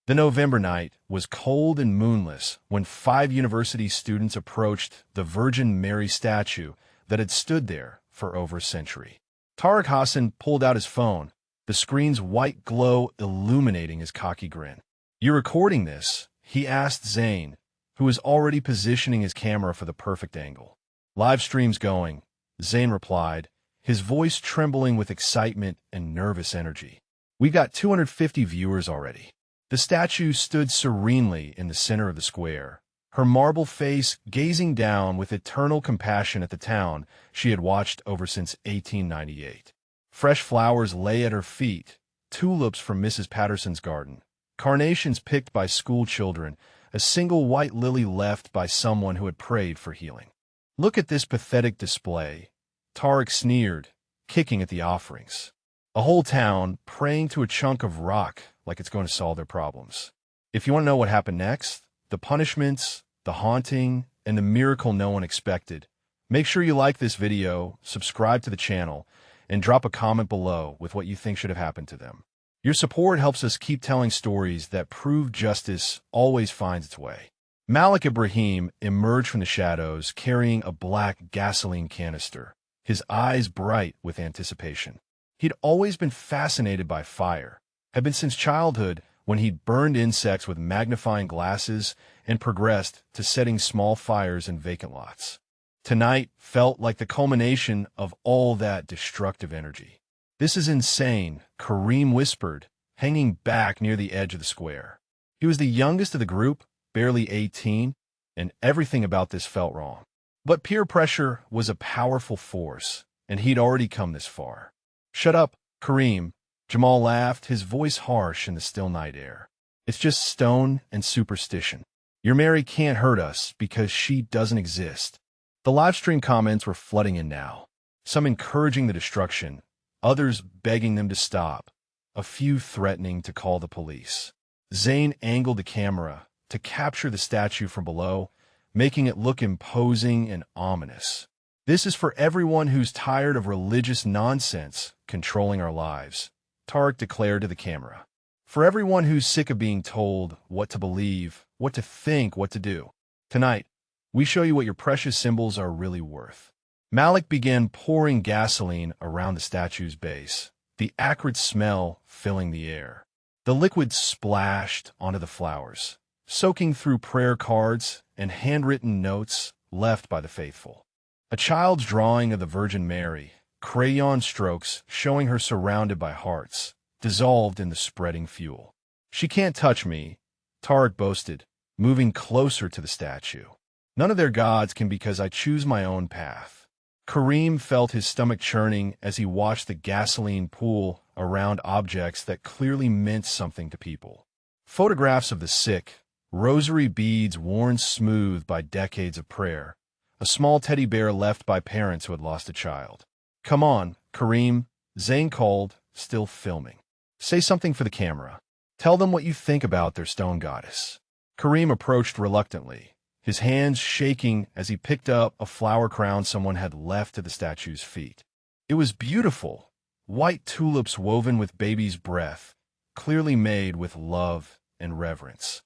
The November night was cold and moonless when 5 university students approached the Virgin Mary statue that had stood there for over a century. Tariq Hassan pulled out his phone, the screen's white glow illuminating his cocky grin. "You're recording this?" he asked Zain, who was already positioning his camera for the perfect angle. "Live stream's going," Zain replied, his voice trembling with excitement and nervous energy. "We've got 250 viewers already." The statue stood serenely in the center of the square, her marble face gazing down with eternal compassion at the town she had watched over since 1898. Fresh flowers lay at her feet, tulips from Mrs. Patterson's garden, carnations picked by school children, a single white lily left by someone who had prayed for healing. "Look at this pathetic display," Tariq sneered, kicking at the offerings. A whole town praying to a chunk of rock like it's going to solve their problems. If you want to know what happened next, the punishments, the haunting, and the miracle no one expected, make sure you like this video, subscribe to the channel, and drop a comment below with what you think should have happened to them. Your support helps us keep telling stories that prove justice always finds its way. Malik Ibrahim emerged from the shadows carrying a black gasoline canister, his eyes bright with anticipation. He'd always been fascinated by fire, had been since childhood when he'd burned insects with magnifying glasses and progressed to setting small fires in vacant lots. Tonight felt like the culmination of all that destructive energy. "This is insane," Kareem whispered, hanging back near the edge of the square. He was the youngest of the group, barely 18, and everything about this felt wrong. But peer pressure was a powerful force, and he'd already come this far. "Shut up, Kareem," Jamal laughed, his voice harsh in the still night air. "It's just stone and superstition. Your Mary can't hurt us because she doesn't exist." The livestream comments were flooding in now, some encouraging the destruction, others begging them to stop, a few threatening to call the police. Zain angled the camera to capture the statue from below, making it look imposing and ominous. "This is for everyone who's tired of religious nonsense controlling our lives," Tariq declared to the camera. "For everyone who's sick of being told what to believe, what to think, what to do. Tonight, we show you what your precious symbols are really worth." Malik began pouring gasoline around the statue's base, the acrid smell filling the air. The liquid splashed onto the flowers, soaking through prayer cards and handwritten notes left by the faithful. A child's drawing of the Virgin Mary, crayon strokes showing her surrounded by hearts, dissolved in the spreading fuel. "She can't touch me," Tariq boasted, moving closer to the statue. "None of their gods can because I choose my own path." Kareem felt his stomach churning as he watched the gasoline pool around objects that clearly meant something to people. Photographs of the sick, rosary beads worn smooth by decades of prayer, a small teddy bear left by parents who had lost a child. "Come on, Kareem," Zain called, still filming. "Say something for the camera. Tell them what you think about their stone goddess." Kareem approached reluctantly, his hands shaking as he picked up a flower crown someone had left at the statue's feet. It was beautiful, white tulips woven with baby's breath, clearly made with love and reverence.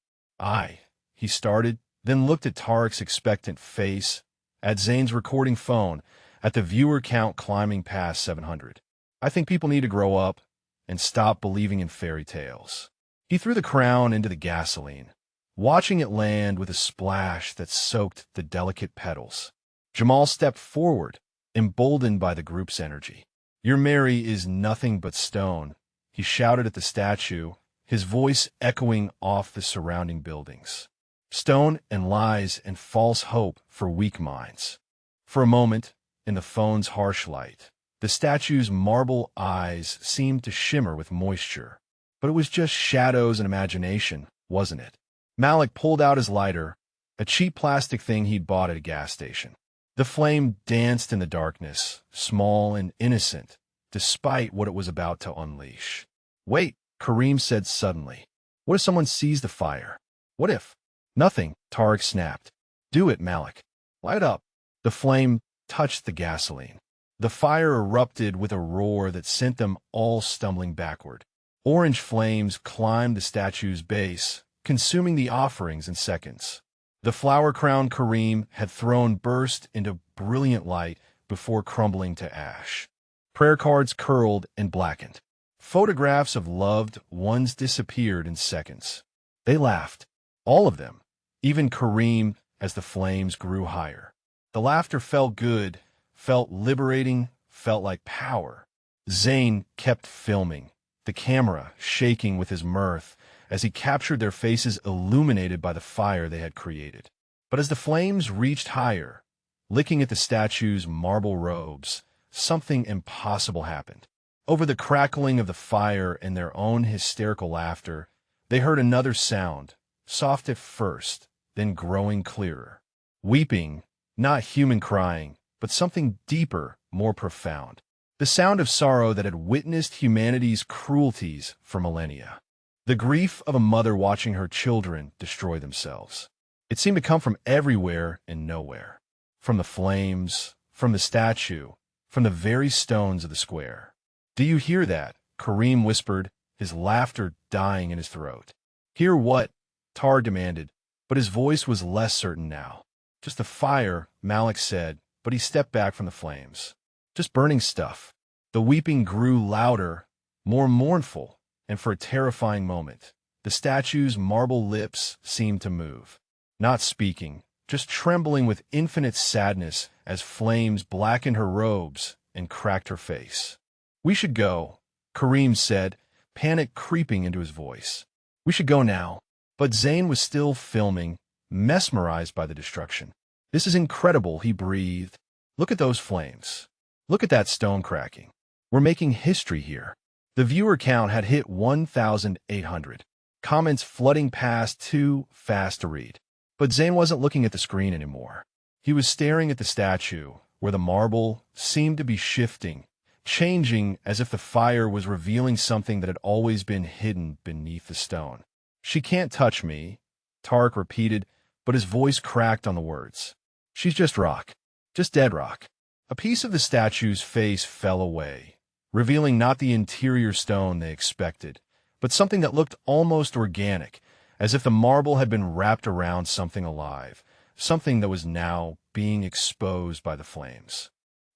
He started, then looked at Tariq's expectant face, at Zain's recording phone, at the viewer count climbing past 700. "I think people need to grow up and stop believing in fairy tales." He threw the crown into the gasoline, watching it land with a splash that soaked the delicate petals. Jamal stepped forward, emboldened by the group's energy. "Your Mary is nothing but stone," he shouted at the statue, his voice echoing off the surrounding buildings. "Stone and lies and false hope for weak minds." For a moment, in the phone's harsh light, the statue's marble eyes seemed to shimmer with moisture. But it was just shadows and imagination, wasn't it? Malik pulled out his lighter, a cheap plastic thing he'd bought at a gas station. The flame danced in the darkness, small and innocent, despite what it was about to unleash. "Wait," Kareem said suddenly. "What if someone sees the fire? What if—" "Nothing," Tariq snapped. "Do it, Malik. Light up." The flame touched the gasoline. The fire erupted with a roar that sent them all stumbling backward. Orange flames climbed the statue's base, consuming the offerings in seconds. The flower-crowned Kareem had thrown burst into brilliant light before crumbling to ash. Prayer cards curled and blackened. Photographs of loved ones disappeared in seconds. They laughed, all of them, even Kareem, as the flames grew higher. The laughter felt good, felt liberating, felt like power. Zayn kept filming, the camera shaking with his mirth as he captured their faces illuminated by the fire they had created. But as the flames reached higher, licking at the statue's marble robes, something impossible happened. Over the crackling of the fire and their own hysterical laughter, they heard another sound, soft at first, then growing clearer. Weeping, not human crying, but something deeper, more profound. The sound of sorrow that had witnessed humanity's cruelties for millennia. The grief of a mother watching her children destroy themselves. It seemed to come from everywhere and nowhere. From the flames, from the statue, from the very stones of the square. "Do you hear that?" Kareem whispered, his laughter dying in his throat. "Hear what?" Tar demanded, but his voice was less certain now. "Just the fire," Malik said, but he stepped back from the flames. "Just burning stuff." The weeping grew louder, more mournful, and for a terrifying moment, the statue's marble lips seemed to move. Not speaking, just trembling with infinite sadness as flames blackened her robes and cracked her face. "We should go," Kareem said, panic creeping into his voice. "We should go now." But Zayn was still filming, mesmerized by the destruction. "This is incredible," he breathed. "Look at those flames. Look at that stone cracking. We're making history here." The viewer count had hit 1,800. Comments flooding past too fast to read. But Zayn wasn't looking at the screen anymore. He was staring at the statue, where the marble seemed to be shifting, changing as if the fire was revealing something that had always been hidden beneath the stone. "She can't touch me," Tarek repeated, but his voice cracked on the words. "She's just rock. Just dead rock." A piece of the statue's face fell away, revealing not the interior stone they expected, but something that looked almost organic, as if the marble had been wrapped around something alive, something that was now being exposed by the flames.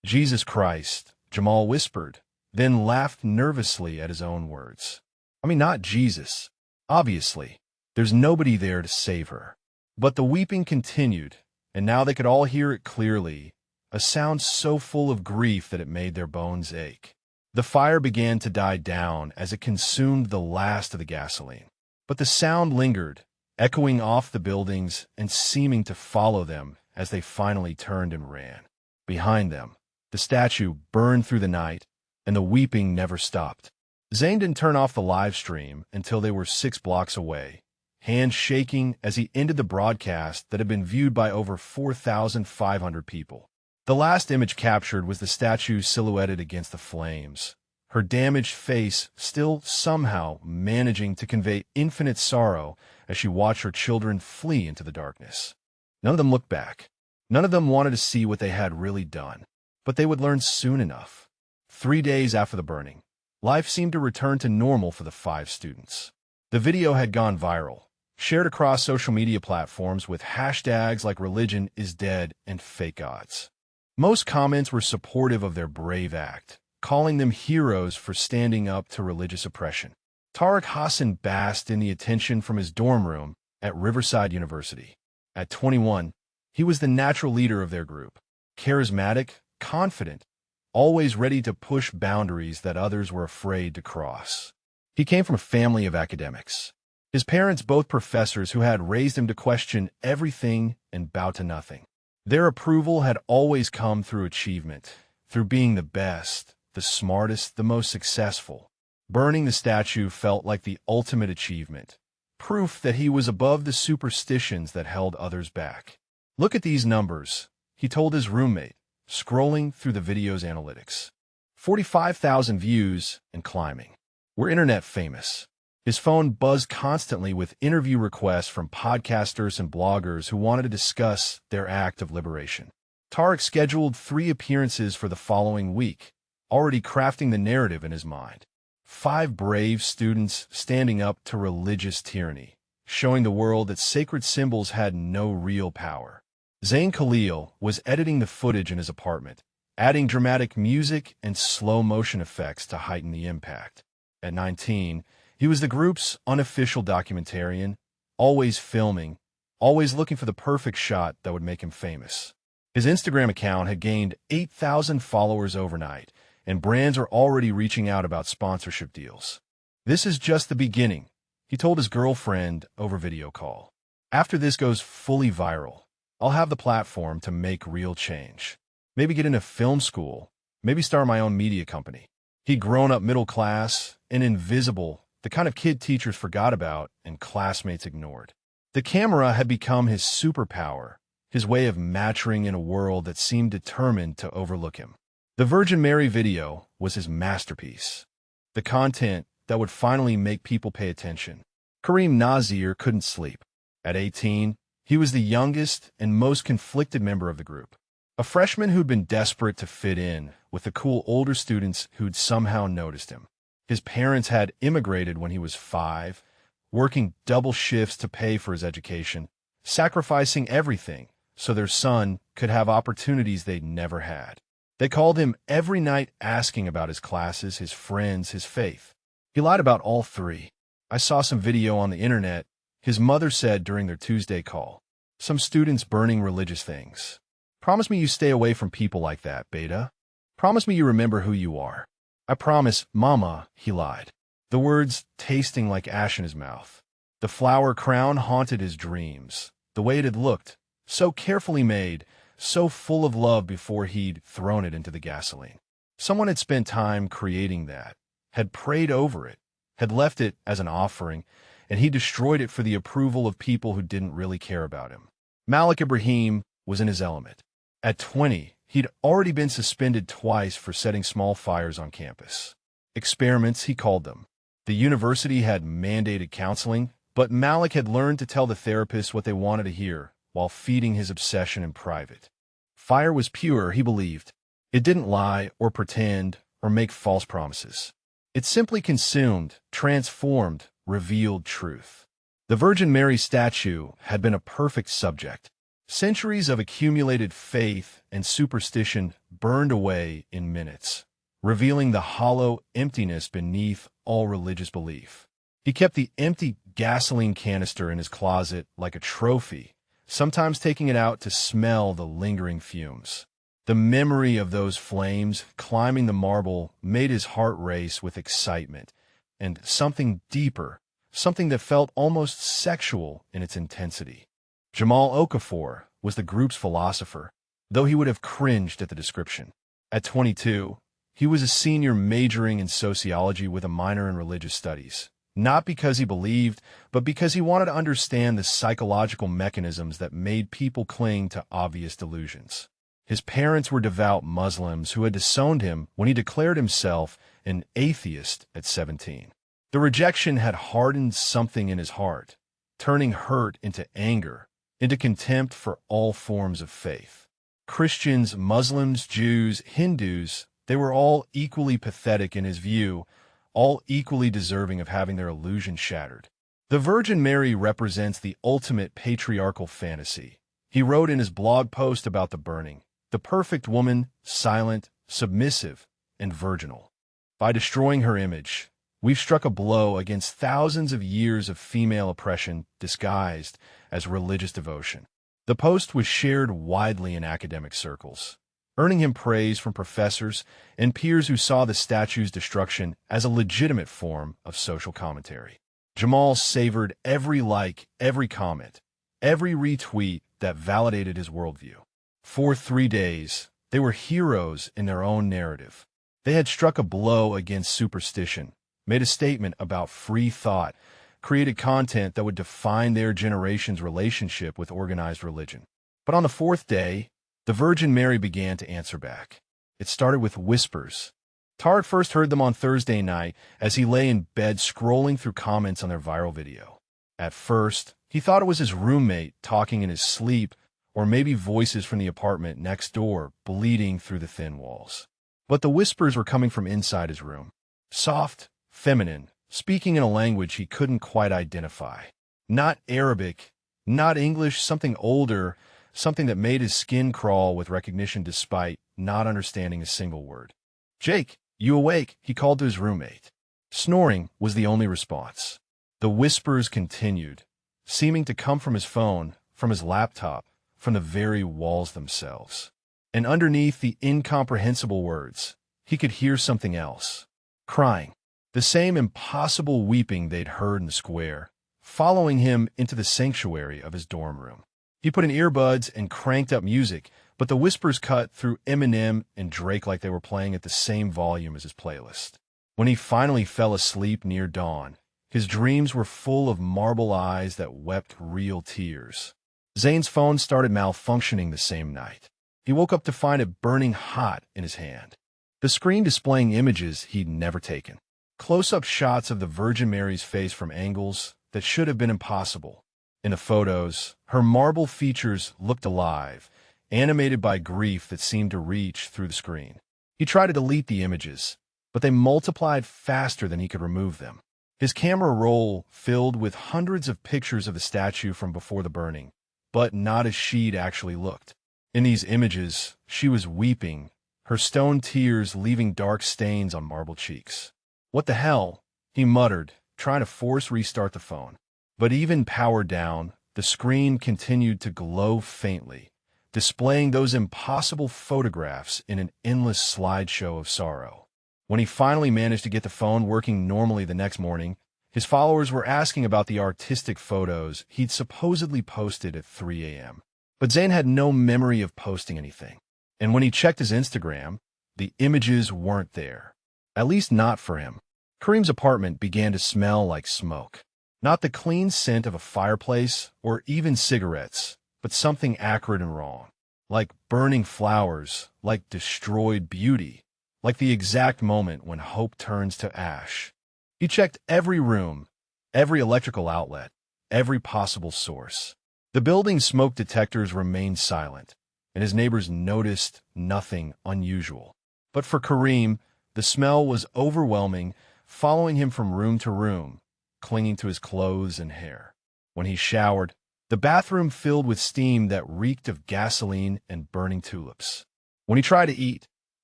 "Jesus Christ," Jamal whispered, then laughed nervously at his own words. "I mean, not Jesus. Obviously, there's nobody there to save her." But the weeping continued, and now they could all hear it clearly, a sound so full of grief that it made their bones ache. The fire began to die down as it consumed the last of the gasoline. But the sound lingered, echoing off the buildings and seeming to follow them as they finally turned and ran. Behind them, the statue burned through the night, and the weeping never stopped. Zayn didn't turn off the live stream until they were 6 blocks away, hands shaking as he ended the broadcast that had been viewed by over 4,500 people. The last image captured was the statue silhouetted against the flames, her damaged face still somehow managing to convey infinite sorrow as she watched her children flee into the darkness. None of them looked back. None of them wanted to see what they had really done, but they would learn soon enough. 3 days after the burning, life seemed to return to normal for the 5 students. The video had gone viral, shared across social media platforms with hashtags like "religion is dead" and "fake gods." Most comments were supportive of their brave act, calling them heroes for standing up to religious oppression. Tariq Hassan basked in the attention from his dorm room at Riverside University. At 21, he was the natural leader of their group, charismatic, confident, always ready to push boundaries that others were afraid to cross. He came from a family of academics. His parents both professors who had raised him to question everything and bow to nothing. Their approval had always come through achievement, through being the best, the smartest, the most successful. Burning the statue felt like the ultimate achievement, proof that he was above the superstitions that held others back. "Look at these numbers," he told his roommate, scrolling through the video's analytics. 45,000 views and climbing. "We're internet famous." His phone buzzed constantly with interview requests from podcasters and bloggers who wanted to discuss their act of liberation. Tariq scheduled 3 appearances for the following week, already crafting the narrative in his mind. 5 brave students standing up to religious tyranny, showing the world that sacred symbols had no real power. Zayn Khalil was editing the footage in his apartment, adding dramatic music and slow-motion effects to heighten the impact. At 19, he was the group's unofficial documentarian, always filming, always looking for the perfect shot that would make him famous. His Instagram account had gained 8,000 followers overnight, and brands are already reaching out about sponsorship deals. "This is just the beginning," he told his girlfriend over video call. "After this goes fully viral, I'll have the platform to make real change. Maybe get into film school, maybe start my own media company." He'd grown up middle class and invisible, the kind of kid teachers forgot about and classmates ignored. The camera had become his superpower, his way of maturing in a world that seemed determined to overlook him. The Virgin Mary video was his masterpiece, the content that would finally make people pay attention. Kareem Nazir couldn't sleep. At 18, he was the youngest and most conflicted member of the group. A freshman who'd been desperate to fit in with the cool older students who'd somehow noticed him. His parents had immigrated when he was 5, working double shifts to pay for his education, sacrificing everything so their son could have opportunities they'd never had. They called him every night asking about his classes, his friends, his faith. He lied about all 3. "I saw some video on the internet," his mother said during their Tuesday call. "Some students burning religious things. Promise me you stay away from people like that, Beta. Promise me you remember who you are." "I promise, Mama," he lied, the words tasting like ash in his mouth. The flower crown haunted his dreams, the way it had looked, so carefully made, so full of love before he'd thrown it into the gasoline. Someone had spent time creating that, had prayed over it, had left it as an offering, and he destroyed it for the approval of people who didn't really care about him. Malik Ibrahim was in his element. At 20, he'd already been suspended twice for setting small fires on campus. Experiments, he called them. The university had mandated counseling, but Malik had learned to tell the therapists what they wanted to hear while feeding his obsession in private. Fire was pure, he believed. It didn't lie or pretend or make false promises. It simply consumed, transformed, revealed truth. The Virgin Mary statue had been a perfect subject. Centuries of accumulated faith and superstition burned away in minutes, revealing the hollow emptiness beneath all religious belief. He kept the empty gasoline canister in his closet like a trophy, sometimes taking it out to smell the lingering fumes. The memory of those flames climbing the marble made his heart race with excitement and something deeper, something that felt almost sexual in its intensity. Jamal Okafor was the group's philosopher, though he would have cringed at the description. At 22, he was a senior majoring in sociology with a minor in religious studies, not because he believed, but because he wanted to understand the psychological mechanisms that made people cling to obvious delusions. His parents were devout Muslims who had disowned him when he declared himself an atheist at 17. The rejection had hardened something in his heart, turning hurt into anger, into contempt for all forms of faith. Christians, Muslims, Jews, Hindus, they were all equally pathetic in his view, all equally deserving of having their illusion shattered. The Virgin Mary represents the ultimate patriarchal fantasy. He wrote in his blog post about the burning, the perfect woman, silent, submissive, and virginal. By destroying her image, we've struck a blow against thousands of years of female oppression disguised as religious devotion. The post was shared widely in academic circles, earning him praise from professors and peers who saw the statue's destruction as a legitimate form of social commentary. Jamal savored every like, every comment, every retweet that validated his worldview. For 3 days, they were heroes in their own narrative. They had struck a blow against superstition, made a statement about free thought, created content that would define their generation's relationship with organized religion. But on the 4th day, the Virgin Mary began to answer back. It started with whispers. Tariq first heard them on Thursday night as he lay in bed scrolling through comments on their viral video. At first, he thought it was his roommate talking in his sleep, or maybe voices from the apartment next door bleeding through the thin walls. But the whispers were coming from inside his room. Soft, feminine, speaking in a language he couldn't quite identify. Not Arabic, not English, something older, something that made his skin crawl with recognition despite not understanding a single word. "Jake, you awake?" he called to his roommate. Snoring was the only response. The whispers continued, seeming to come from his phone, from his laptop, from the very walls themselves. And underneath the incomprehensible words, he could hear something else. Crying. The same impossible weeping they'd heard in the square, following him into the sanctuary of his dorm room. He put in earbuds and cranked up music, but the whispers cut through Eminem and Drake like they were playing at the same volume as his playlist. When he finally fell asleep near dawn, his dreams were full of marble eyes that wept real tears. Zane's phone started malfunctioning the same night. He woke up to find it burning hot in his hand. The screen displaying images he'd never taken. Close-up shots of the Virgin Mary's face from angles that should have been impossible. In the photos, her marble features looked alive, animated by grief that seemed to reach through the screen. He tried to delete the images, but they multiplied faster than he could remove them. His camera roll filled with hundreds of pictures of the statue from before the burning, but not as she'd actually looked. In these images, she was weeping, her stone tears leaving dark stains on marble cheeks. "What the hell?" he muttered, trying to force restart the phone. But even powered down, the screen continued to glow faintly, displaying those impossible photographs in an endless slideshow of sorrow. When he finally managed to get the phone working normally the next morning, his followers were asking about the artistic photos he'd supposedly posted at 3 a.m. But Zane had no memory of posting anything. And when he checked his Instagram, the images weren't there. At least not for him. Kareem's apartment began to smell like smoke. Not the clean scent of a fireplace or even cigarettes, but something acrid and wrong. Like burning flowers, like destroyed beauty, like the exact moment when hope turns to ash. He checked every room, every electrical outlet, every possible source. The building's smoke detectors remained silent, and his neighbors noticed nothing unusual. But for Kareem, the smell was overwhelming, following him from room to room, clinging to his clothes and hair. When he showered, the bathroom filled with steam that reeked of gasoline and burning tulips. When he tried to eat,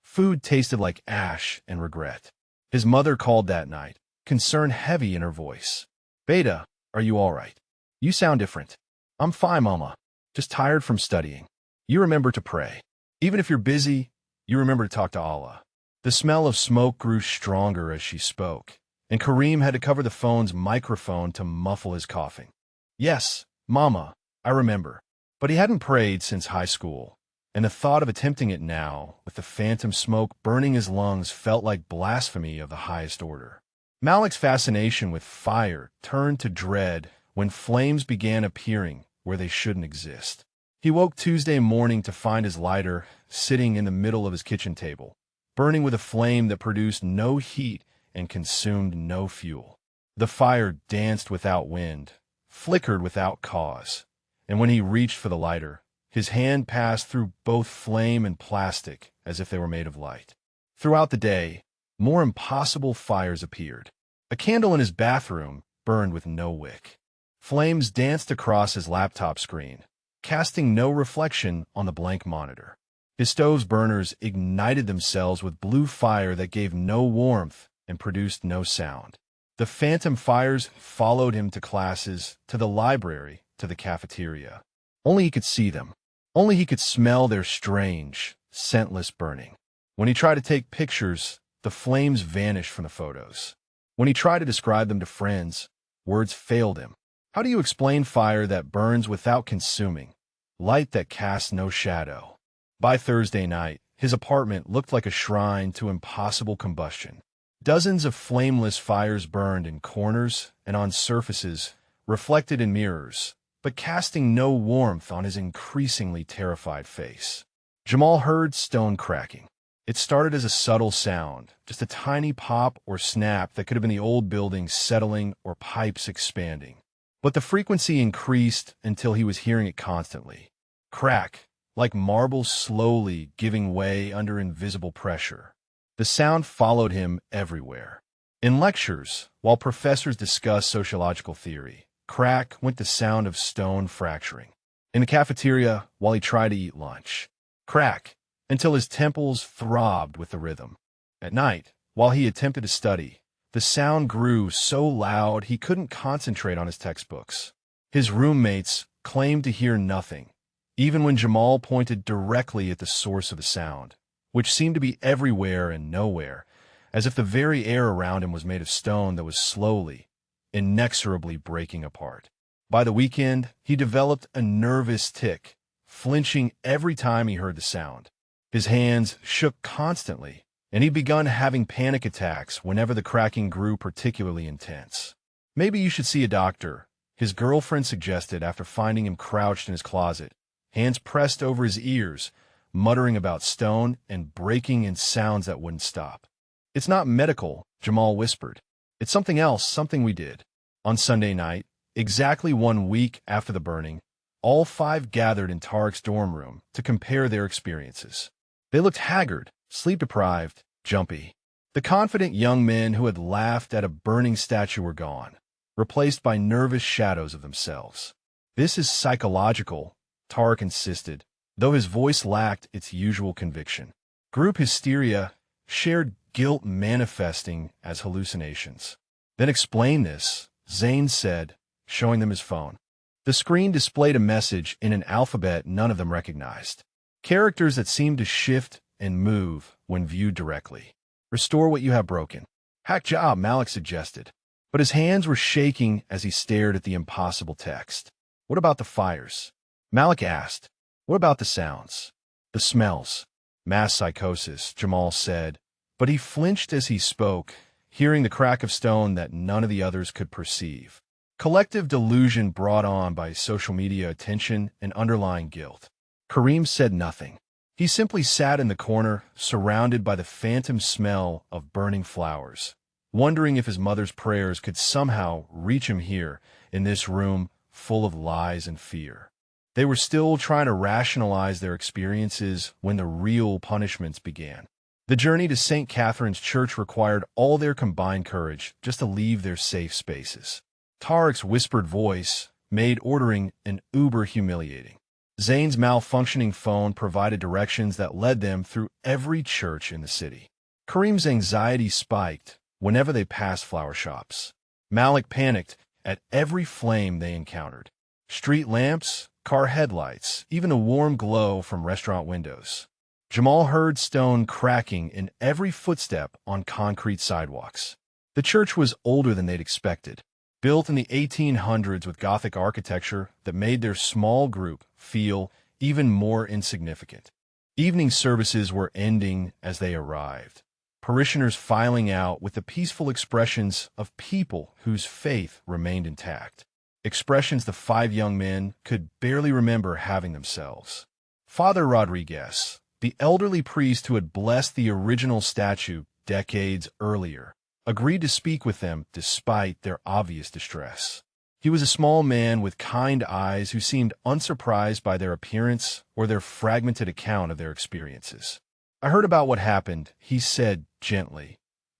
food tasted like ash and regret. His mother called that night, concern heavy in her voice. "Beta, are you all right? You sound different." "I'm fine, Mama. Just tired from studying." "You remember to pray. Even if you're busy, you remember to talk to Allah." The smell of smoke grew stronger as she spoke, and Kareem had to cover the phone's microphone to muffle his coughing. "Yes, Mama, I remember." But he hadn't prayed since high school, and the thought of attempting it now, with the phantom smoke burning his lungs, felt like blasphemy of the highest order. Malik's fascination with fire turned to dread when flames began appearing where they shouldn't exist. He woke Tuesday morning to find his lighter sitting in the middle of his kitchen table, burning with a flame that produced no heat and consumed no fuel. The fire danced without wind, flickered without cause, and when he reached for the lighter, his hand passed through both flame and plastic as if they were made of light. Throughout the day, more impossible fires appeared. A candle in his bathroom burned with no wick. Flames danced across his laptop screen, casting no reflection on the blank monitor. His stove's burners ignited themselves with blue fire that gave no warmth and produced no sound. The phantom fires followed him to classes, to the library, to the cafeteria. Only he could see them. Only he could smell their strange, scentless burning. When he tried to take pictures, the flames vanished from the photos. When he tried to describe them to friends, words failed him. How do you explain fire that burns without consuming, light that casts no shadow? By Thursday night, his apartment looked like a shrine to impossible combustion. Dozens of flameless fires burned in corners and on surfaces, reflected in mirrors, but casting no warmth on his increasingly terrified face. Jamal heard stone cracking. It started as a subtle sound, just a tiny pop or snap that could have been the old building settling or pipes expanding. But the frequency increased until he was hearing it constantly. Crack, like marble slowly giving way under invisible pressure. The sound followed him everywhere. In lectures, while professors discussed sociological theory, crack went the sound of stone fracturing. In the cafeteria, while he tried to eat lunch, crack, until his temples throbbed with the rhythm. At night, while he attempted to study, the sound grew so loud he couldn't concentrate on his textbooks. His roommates claimed to hear nothing, even when Jamal pointed directly at the source of the sound, which seemed to be everywhere and nowhere, as if the very air around him was made of stone that was slowly, inexorably breaking apart. By the weekend, he developed a nervous tic, flinching every time he heard the sound. His hands shook constantly, and he'd begun having panic attacks whenever the cracking grew particularly intense. "Maybe you should see a doctor," his girlfriend suggested after finding him crouched in his closet, hands pressed over his ears, muttering about stone and breaking in sounds that wouldn't stop. "It's not medical," Jamal whispered. "It's something else, something we did." On Sunday night, exactly 1 week after the burning, all 5 gathered in Tariq's dorm room to compare their experiences. They looked haggard, sleep-deprived, jumpy. The confident young men who had laughed at a burning statue were gone, replaced by nervous shadows of themselves. "This is psychological," Tariq insisted, though his voice lacked its usual conviction. "Group hysteria, shared guilt manifesting as hallucinations." "Then explain this," Zane said, showing them his phone. The screen displayed a message in an alphabet none of them recognized. Characters that seemed to shift and move when viewed directly. "Restore what you have broken." "Hack job," Malik suggested. But his hands were shaking as he stared at the impossible text. "What about the fires?" Malik asked. "What about the sounds?" "The smells." "Mass psychosis," Jamal said, but he flinched as he spoke, hearing the crack of stone that none of the others could perceive. Collective delusion brought on by social media attention and underlying guilt. Kareem said nothing. He simply sat in the corner, surrounded by the phantom smell of burning flowers, wondering if his mother's prayers could somehow reach him here, in this room full of lies and fear. They were still trying to rationalize their experiences when the real punishments began. The journey to St. Catherine's Church required all their combined courage just to leave their safe spaces. Tariq's whispered voice made ordering an Uber humiliating. Zane's malfunctioning phone provided directions that led them through every church in the city. Kareem's anxiety spiked whenever they passed flower shops. Malik panicked at every flame they encountered. Street lamps, car headlights, even a warm glow from restaurant windows. Jamal heard stone cracking in every footstep on concrete sidewalks. The church was older than they'd expected, built in the 1800s with Gothic architecture that made their small group feel even more insignificant. Evening services were ending as they arrived, parishioners filing out with the peaceful expressions of people whose faith remained intact, expressions the 5 young men could barely remember having themselves. Father Rodriguez, the elderly priest who had blessed the original statue decades earlier, agreed to speak with them despite their obvious distress. He was a small man with kind eyes who seemed unsurprised by their appearance or their fragmented account of their experiences. "I heard about what happened," he said gently,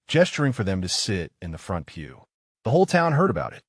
gesturing for them to sit in the front pew. "The whole town heard about it.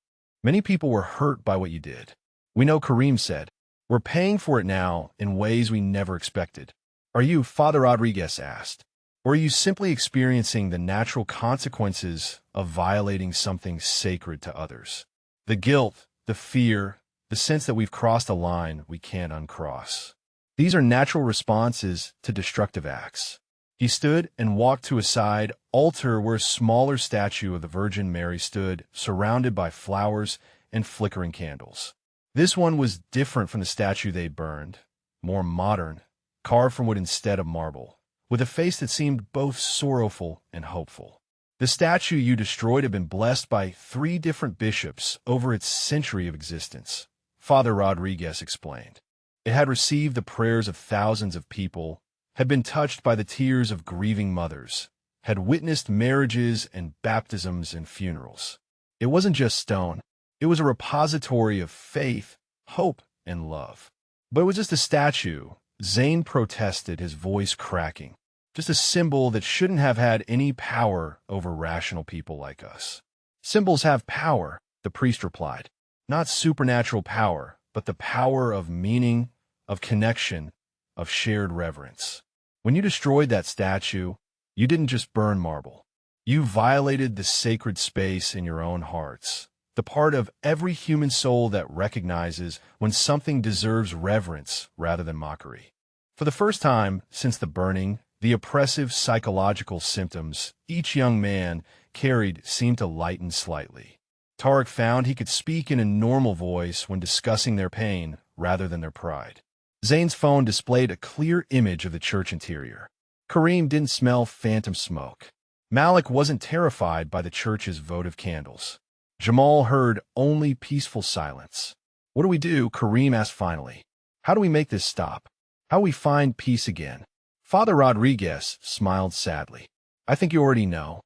Many people were hurt by what you did." "We know," Kareem said. "We're paying for it now in ways we never expected." "Are you," Father Rodriguez asked, "or are you simply experiencing the natural consequences of violating something sacred to others? The guilt, the fear, the sense that we've crossed a line we can't uncross. These are natural responses to destructive acts." He stood and walked to a side altar where a smaller statue of the Virgin Mary stood, surrounded by flowers and flickering candles. This one was different from the statue they burned, more modern, carved from wood instead of marble, with a face that seemed both sorrowful and hopeful. "The statue you destroyed had been blessed by 3 different bishops over its century of existence," Father Rodriguez explained. "It had received the prayers of thousands of people, had been touched by the tears of grieving mothers, had witnessed marriages and baptisms and funerals. It wasn't just stone. It was a repository of faith, hope, and love." "But it was just a statue," Zane protested, his voice cracking. just a symbol that shouldn't have had any power over rational people like us. Symbols have power, the priest replied. Not supernatural power, but the power of meaning, of connection, of shared reverence. When you destroyed that statue, you didn't just burn marble. You violated the sacred space in your own hearts, the part of every human soul that recognizes when something deserves reverence rather than mockery. For the first time since the burning, the oppressive psychological symptoms each young man carried seemed to lighten slightly. Tarek found he could speak in a normal voice when discussing their pain rather than their pride. Zane's phone displayed a clear image of the church interior. Kareem didn't smell phantom smoke. Malik wasn't terrified by the church's votive candles. Jamal heard only peaceful silence. What do we do? Kareem asked finally. How do we make this stop? How do we find peace again? Father Rodriguez smiled sadly. I think you already know.